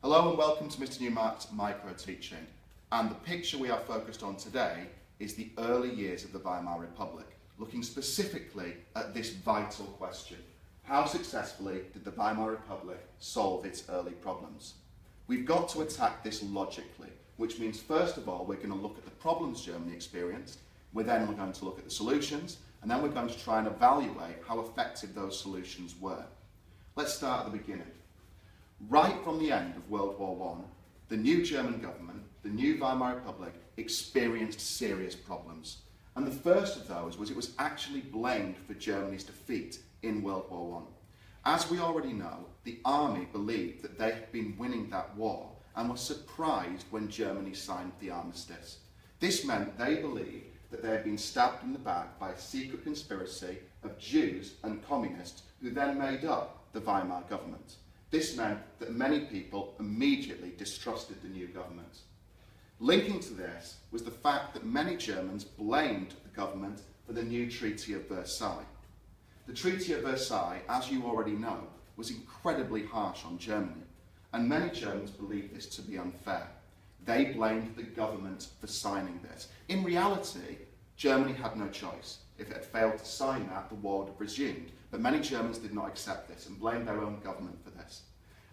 Hello and welcome to Mr. Newmark's Micro Teaching, and the picture we are focused on today is the early years of the Weimar Republic, looking specifically at this vital question: how successfully did the Weimar Republic solve its early problems? We've got to attack this logically, which means first of all we're going to look at the problems Germany experienced, we're going to look at the solutions, and then we're going to try and evaluate how effective those solutions were. Let's start at the beginning. Right from the end of World War I, the new German government, the new Weimar Republic, experienced serious problems. And the first of those was it was actually blamed for Germany's defeat in World War I. As we already know, the army believed that they had been winning that war and were surprised when Germany signed the armistice. This meant they believed that they had been stabbed in the back by a secret conspiracy of Jews and communists who then made up the Weimar government. This meant that many people immediately distrusted the new government. Linking to this was the fact that many Germans blamed the government for the new Treaty of Versailles. The Treaty of Versailles, as you already know, was incredibly harsh on Germany, and many Germans believed this to be unfair. They blamed the government for signing this. In reality, Germany had no choice. If it had failed to sign that, the war would have resumed. But many Germans did not accept this and blamed their own government for this.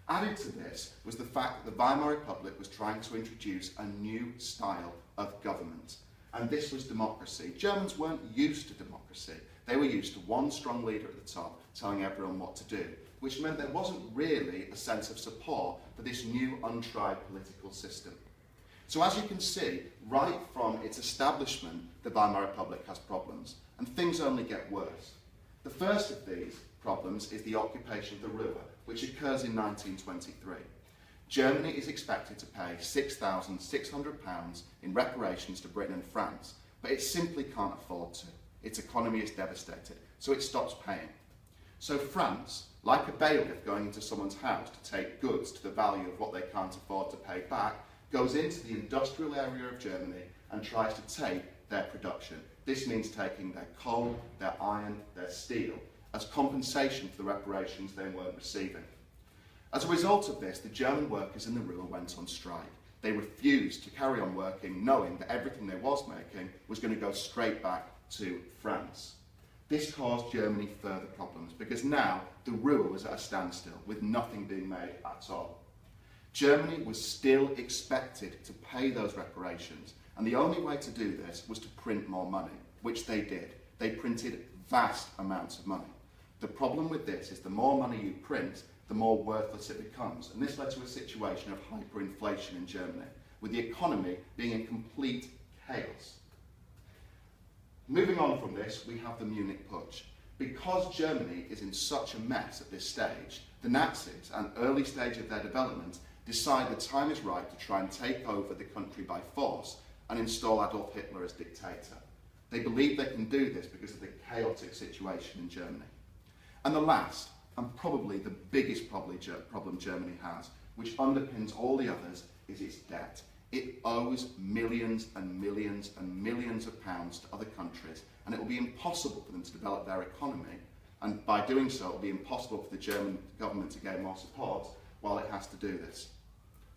Added to this was the fact that the Weimar Republic was trying to introduce a new style of government. And this was democracy. Germans weren't used to democracy. They were used to one strong leader at the top telling everyone what to do, which meant there wasn't really a sense of support for this new untried political system. So as you can see, right from its establishment, the Weimar Republic has problems, and things only get worse. The first of these problems is the occupation of the Ruhr, which occurs in 1923. Germany is expected to pay £6,600 in reparations to Britain and France, but it simply can't afford to. Its economy is devastated, so it stops paying. So France, like a bailiff going into someone's house to take goods to the value of what they can't afford to pay back, goes into the industrial area of Germany and tries to take their production. This means taking their coal, their iron, their steel, as compensation for the reparations they weren't receiving. As a result of this, the German workers in the Ruhr went on strike. They refused to carry on working, knowing that everything they was making was going to go straight back to France. This caused Germany further problems, because now the Ruhr was at a standstill, with nothing being made at all. Germany was still expected to pay those reparations, and the only way to do this was to print more money, which they did. They printed vast amounts of money. The problem with this is the more money you print, the more worthless it becomes, and this led to a situation of hyperinflation in Germany, with the economy being in complete chaos. Moving on from this, we have the Munich Putsch. Because Germany is in such a mess at this stage, the Nazis, at an early stage of their development, decide the time is right to try and take over the country by force and install Adolf Hitler as dictator. They believe they can do this because of the chaotic situation in Germany. And the last, and probably the biggest problem Germany has, which underpins all the others, is its debt. It owes millions and millions and millions of pounds to other countries, and it will be impossible for them to develop their economy, and by doing so it will be impossible for the German government to gain more support while it has to do this.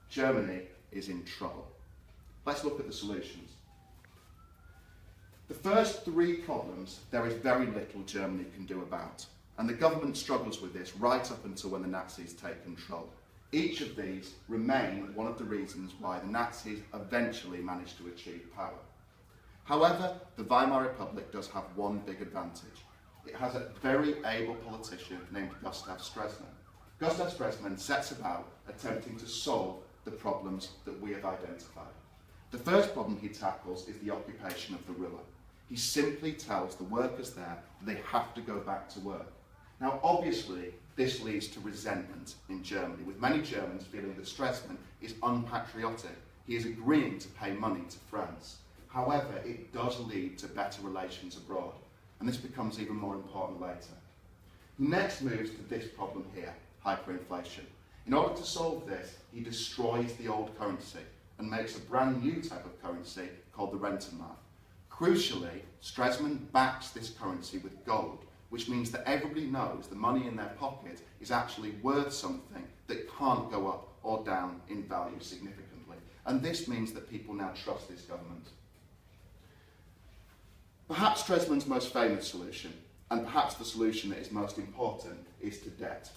Germany is in trouble. Let's look at the solutions. The first three problems there is very little Germany can do about, and the government struggles with this right up until when the Nazis take control. Each of these remain one of the reasons why the Nazis eventually managed to achieve power. However, the Weimar Republic does have one big advantage. It has a very able politician named Gustav Stresemann. Gustav Stresemann sets about attempting to solve the problems that we have identified. The first problem he tackles is the occupation of the Ruhr. He simply tells the workers there that they have to go back to work. Now, obviously, this leads to resentment in Germany, with many Germans feeling that Stresemann is unpatriotic. He is agreeing to pay money to France. However, it does lead to better relations abroad, and this becomes even more important later. He next moves to this problem here, hyperinflation. In order to solve this, he destroys the old currency and makes a brand new type of currency called the Rentenmark. Crucially, Stresemann backs this currency with gold, which means that everybody knows the money in their pocket is actually worth something that can't go up or down in value significantly. And this means that people now trust this government. Perhaps Stresemann's most famous solution, and perhaps the solution that is most important, is to debt.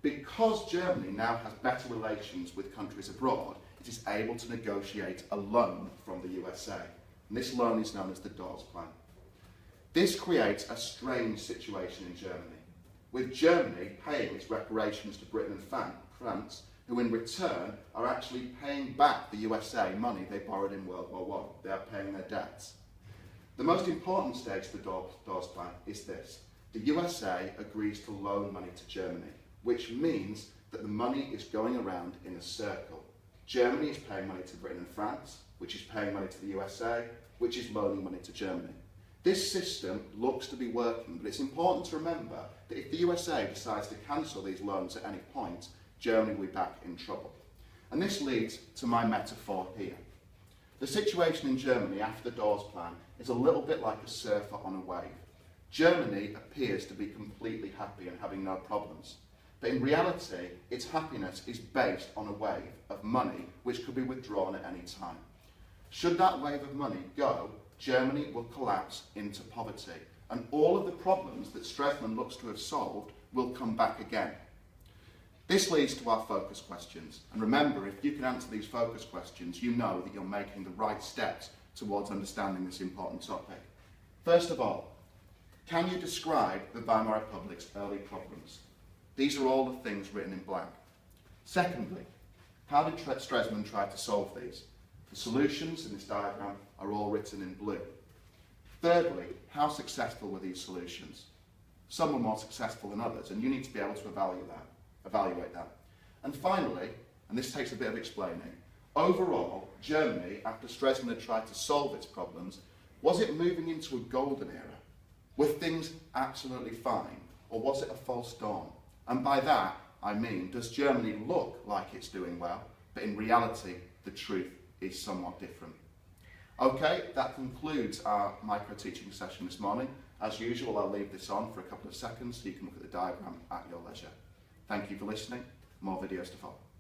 Because Germany now has better relations with countries abroad, it is able to negotiate a loan from the USA. And this loan is known as the Dawes Plan. This creates a strange situation in Germany, with Germany paying its reparations to Britain and France, who in return are actually paying back the USA money they borrowed in World War I. They are paying their debts. The most important stage of the Dawes Plan is this. The USA agrees to loan money to Germany, which means that the money is going around in a circle. Germany is paying money to Britain and France, which is paying money to the USA, which is loaning money to Germany. This system looks to be working, but it's important to remember that if the USA decides to cancel these loans at any point, Germany will be back in trouble. And this leads to my metaphor here. The situation in Germany after the Dawes Plan is a little bit like a surfer on a wave. Germany appears to be completely happy and having no problems. But in reality, its happiness is based on a wave of money which could be withdrawn at any time. Should that wave of money go, Germany will collapse into poverty, and all of the problems that Stresemann looks to have solved will come back again. This leads to our focus questions, and remember, if you can answer these focus questions, you know that you're making the right steps towards understanding this important topic. First of all, can you describe the Weimar Republic's early problems? These are all the things written in black. Secondly, how did Stresemann try to solve these? The solutions in this diagram are all written in blue. Thirdly, how successful were these solutions? Some were more successful than others, and you need to be able to evaluate that. And finally, and this takes a bit of explaining, overall, Germany, after Stresemann had tried to solve its problems, was it moving into a golden era? Were things absolutely fine, or was it a false dawn? And by that, I mean, does Germany look like it's doing well, but in reality, the truth is somewhat different? Okay, that concludes our micro-teaching session this morning. As usual, I'll leave this on for a couple of seconds so you can look at the diagram at your leisure. Thank you for listening. More videos to follow.